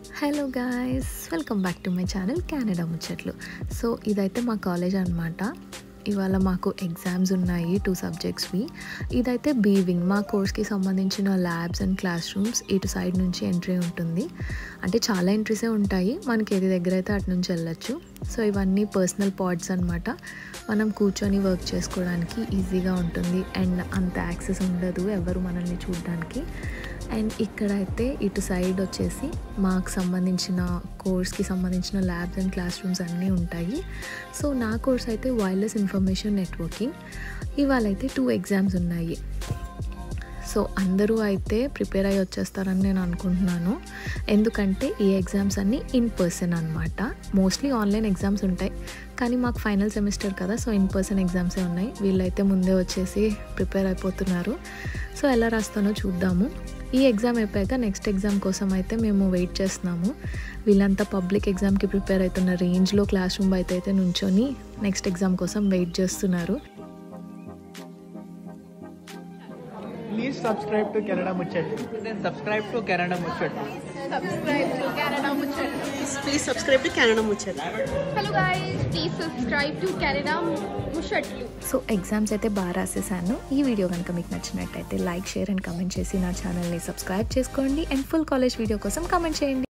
Hello guys, welcome back to my channel Canada ముచ్చట్లు. So ఇదైతే మా కాలేజ్ అనమాట. ఇవాళ మాకు ఎగ్జామ్స్ ఉన్నాయి 2 సబ్జెక్ట్స్వి. ఇదైతే బీవింగ్, మా కోర్స్కి సంబంధించిన ల్యాబ్స్ అండ్ క్లాస్ రూమ్స్. ఇటు సైడ్ నుంచి ఎంట్రీ ఉంటుంది, అంటే చాలా ఎంట్రీసే ఉంటాయి, మనకి ఏది దగ్గర అయితే అటు నుంచి వెళ్ళొచ్చు. సో ఇవన్నీ పర్సనల్ పాడ్స్ అనమాట. మనం కూర్చొని వర్క్ చేసుకోవడానికి ఈజీగా ఉంటుంది అండ్ అంత యాక్సెస్ ఉండదు ఎవరు మనల్ని చూడడానికి. అండ్ ఇక్కడైతే ఇటు సైడ్ వచ్చేసి మాకు సంబంధించిన కోర్స్కి సంబంధించిన ల్యాబ్స్ అండ్ క్లాస్ రూమ్స్ అన్నీ ఉంటాయి. సో నా కోర్స్ అయితే వైర్లెస్ ఇన్ఫర్మేషన్ నెట్వర్కింగ్. ఇవాళ అయితే 2 ఎగ్జామ్స్ ఉన్నాయి. సో అందరూ అయితే ప్రిపేర్ అయ్యి వచ్చేస్తారని నేను అనుకుంటున్నాను, ఎందుకంటే ఈ ఎగ్జామ్స్ అన్నీ ఇన్ పర్సన్ అనమాట. మోస్ట్లీ ఆన్లైన్ ఎగ్జామ్స్ ఉంటాయి, కానీ మాకు ఫైనల్ సెమిస్టర్ కదా, సో ఇన్ పర్సన్ ఎగ్జామ్సే ఉన్నాయి. వీళ్ళైతే ముందే వచ్చేసి ప్రిపేర్ అయిపోతున్నారు. సో ఎలా రాస్తానో చూద్దాము. ఈ ఎగ్జామ్ అయిపోయాక నెక్స్ట్ ఎగ్జామ్ కోసం అయితే మేము వెయిట్ చేస్తున్నాము. వీళ్ళంతా పబ్లిక్ ఎగ్జామ్కి ప్రిపేర్ అవుతున్న రేంజ్లో క్లాస్ రూమ్ అయితే నుంచొని నెక్స్ట్ ఎగ్జామ్ కోసం వెయిట్ చేస్తున్నారు. Please subscribe to Canada Muchetlu. Then subscribe to Canada Muchetlu. Subscribe to Canada Muchetlu. Please subscribe to Canada Muchetlu. Hello guys, please subscribe to Canada Muchetlu. So exams అయితే బాగా రాసేసాను. ఈ video కనుక మీకు నచ్చినట్టయితే like, share and comment చేసి నా ఛానల్ని subscribe చేసుకోండి. అండ్ ఫుల్ కాలేజ్ వీడియో కోసం కమెంట్ చేయండి.